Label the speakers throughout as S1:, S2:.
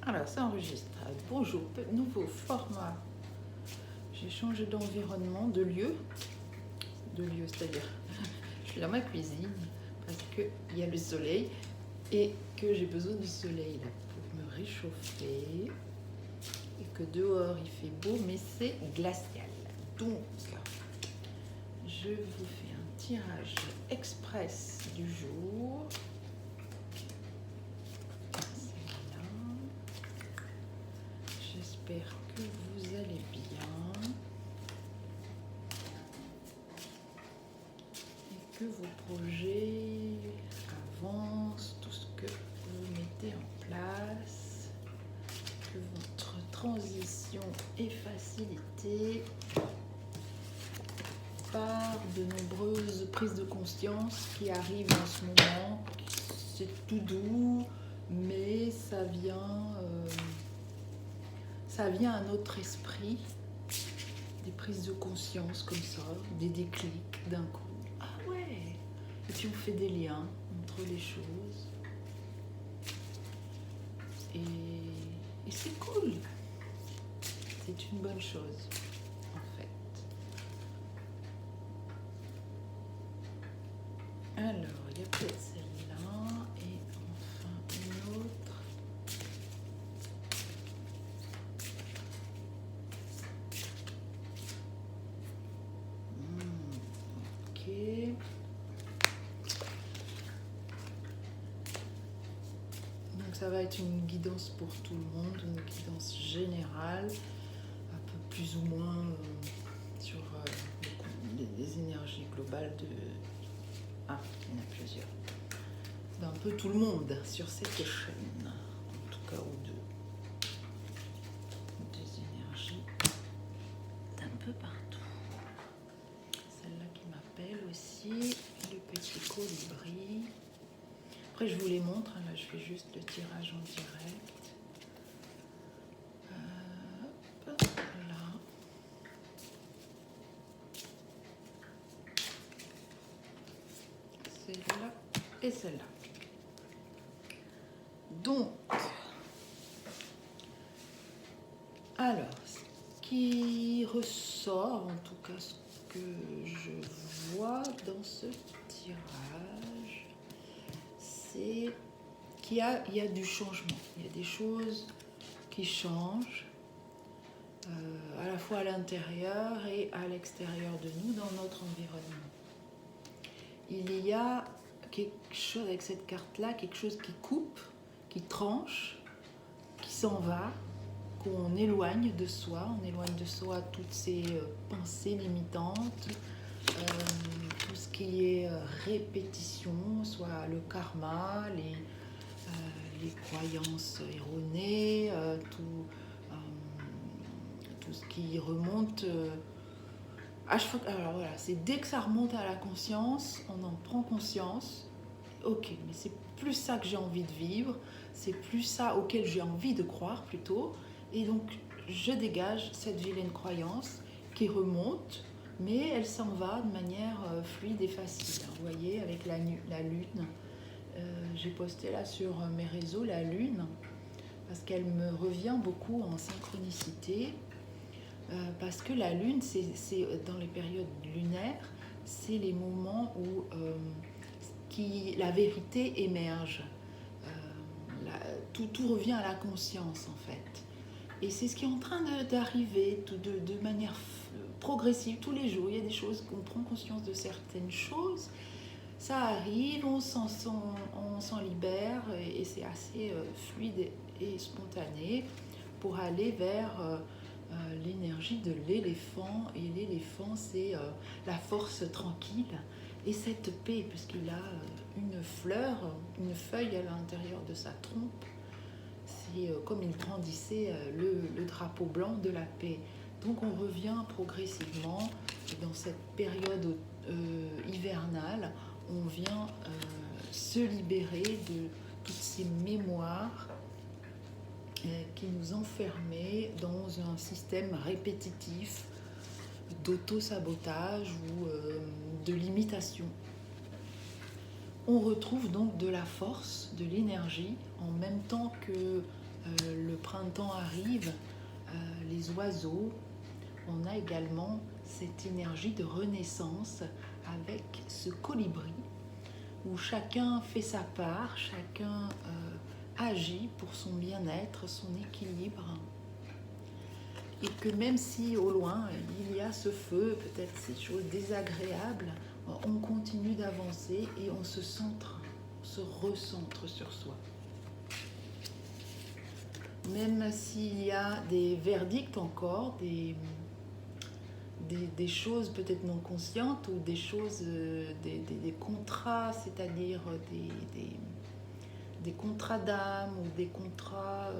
S1: Alors, c'est enregistré. Bonjour, nouveau format. J'ai changé d'environnement, de lieu, c'est-à-dire je suis dans ma cuisine parce qu'il y a le soleil et que j'ai besoin du soleil là pour me réchauffer et que dehors il fait beau mais c'est glacial. Donc, je vous fais un tirage express du jour. J'espère que vous allez bien et que vos projets avancent, tout ce que vous mettez en place, que votre transition est facilitée par de nombreuses prises de conscience qui arrivent en ce moment. C'est tout doux, mais ça vient à notre esprit, des prises de conscience comme ça, des déclics d'un coup. Ah ouais. Et puis on fait des liens entre les choses. Et c'est cool. C'est une bonne chose, en fait. Alors, il y a peut-être celle-là et enfin une autre. Ok. Donc ça va être une guidance pour tout le monde, une guidance générale, un peu plus ou moins sur les énergies globales de... Ah, il y en a plusieurs. D'un peu tout le monde sur cette chaîne, en tout cas, ou des énergies d'un peu partout. Celle-là qui m'appelle aussi, le petit colibri. Après, je vous les montre, hein, là je fais juste le tirage en direct. Là. Celle-là et celle-là. Donc, alors, ce qui ressort, en tout cas ce que je vois dans ce tirage, c'est qu'il y a du changement. Il y a des choses qui changent, à la fois à l'intérieur et à l'extérieur de nous, dans notre environnement. Il y a quelque chose avec cette carte-là, quelque chose qui coupe, qui tranche, qui s'en va, qu'on éloigne de soi. On éloigne de soi toutes ces pensées limitantes, tout ce qui est répétition, soit le karma, les croyances erronées, tout ce qui remonte. Alors voilà, c'est dès que ça remonte à la conscience, on en prend conscience. Ok, mais c'est plus ça que j'ai envie de vivre, c'est plus ça auquel j'ai envie de croire plutôt. Et donc, je dégage cette vilaine croyance qui remonte, mais elle s'en va de manière fluide et facile. Vous voyez, avec la lune, j'ai posté là sur mes réseaux la lune, parce qu'elle me revient beaucoup en synchronicité. Parce que la lune, c'est dans les périodes lunaires, c'est les moments où la vérité émerge. Tout revient à la conscience, en fait. Et c'est ce qui est en train d'arriver de manière progressive tous les jours. Il y a des choses qu'on prend conscience de certaines choses. Ça arrive, on s'en libère et c'est assez fluide et spontané pour aller vers l'énergie de l'éléphant. Et l'éléphant, c'est la force tranquille et cette paix, puisqu'il a une fleur, une feuille à l'intérieur de sa trompe. C'est comme il grandissait le drapeau blanc de la paix. Donc on revient progressivement dans cette période hivernale. On vient se libérer de toutes ces mémoires qui nous enfermaient dans un système répétitif d'auto-sabotage ou de limitation. On retrouve donc de la force, de l'énergie, en même temps que le printemps arrive, les oiseaux, on a également cette énergie de renaissance avec ce colibri où chacun fait sa part, chacun agit pour son bien-être, son équilibre. Et que même si au loin il y a ce feu, peut-être ces choses désagréables, on continue d'avancer et on se centre, on se recentre sur soi. Même s'il y a des verdicts encore, des choses peut-être non conscientes ou des choses, des contrats, c'est-à-dire des contrats d'âme ou des contrats,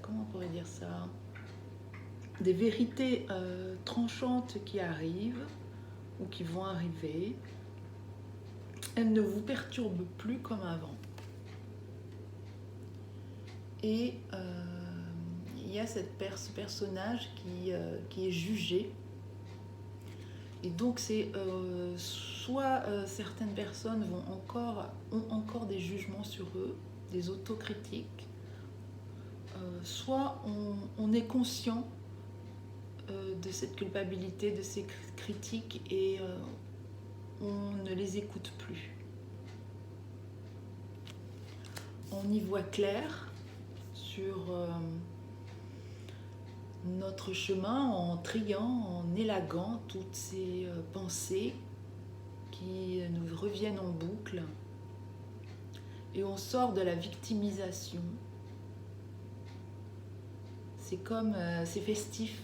S1: comment on pourrait dire ça, des vérités tranchantes qui arrivent ou qui vont arriver, elles ne vous perturbent plus comme avant. Et il y a ce personnage qui est jugé. Et donc c'est soit certaines personnes ont encore des jugements sur eux, des autocritiques, soit on est conscient de cette culpabilité, de ces critiques et on ne les écoute plus. On y voit clair sur notre chemin en triant, en élaguant toutes ces pensées qui nous reviennent en boucle et on sort de la victimisation. C'est comme, c'est festif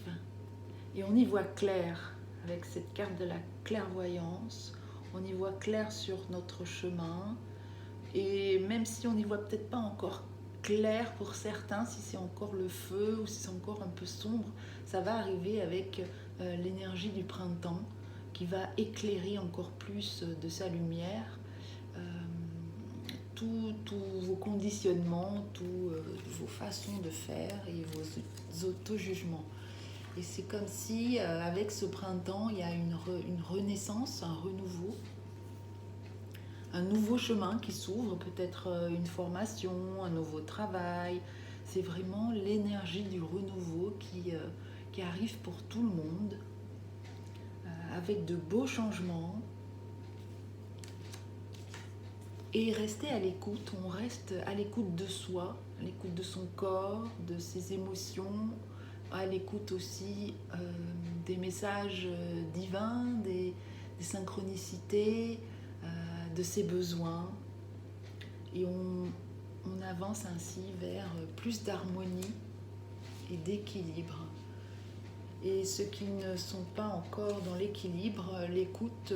S1: et on y voit clair avec cette carte de la clairvoyance, on y voit clair sur notre chemin et même si on n'y voit peut-être pas encore clair pour certains, si c'est encore le feu ou si c'est encore un peu sombre, ça va arriver avec l'énergie du printemps qui va éclairer encore plus de sa lumière tous vos conditionnements, toutes vos façons de faire et vos auto-jugements. Et c'est comme si avec ce printemps, il y a une renaissance, un renouveau, un nouveau chemin qui s'ouvre, peut-être une formation, un nouveau travail. C'est vraiment l'énergie du renouveau qui arrive pour tout le monde, avec de beaux changements. Et rester à l'écoute, on reste à l'écoute de soi, à l'écoute de son corps, de ses émotions, à l'écoute aussi des messages divins, des synchronicités, de ses besoins. Et on avance ainsi vers plus d'harmonie et d'équilibre. Et ceux qui ne sont pas encore dans l'équilibre, l'écoute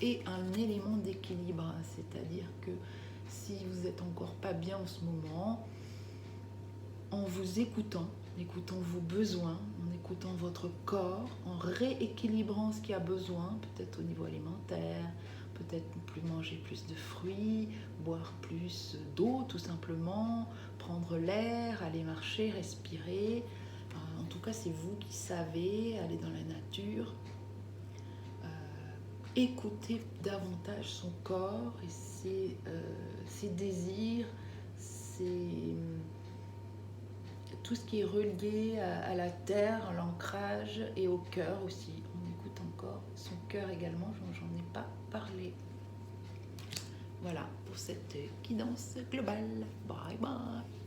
S1: est un élément d'équilibre. C'est-à-dire que si vous n'êtes encore pas bien en ce moment, en vous écoutant vos besoins, en écoutant votre corps, en rééquilibrant ce qui a besoin, peut-être au niveau alimentaire, peut-être manger plus de fruits, boire plus d'eau tout simplement, prendre l'air, aller marcher, respirer. En tout cas, c'est vous qui savez aller dans la nature, écouter davantage son corps et ses désirs, tout ce qui est relié à la terre, à l'ancrage et au cœur aussi. On écoute encore son cœur également, j'en ai pas parlé. Voilà pour cette guidance globale. Bye bye.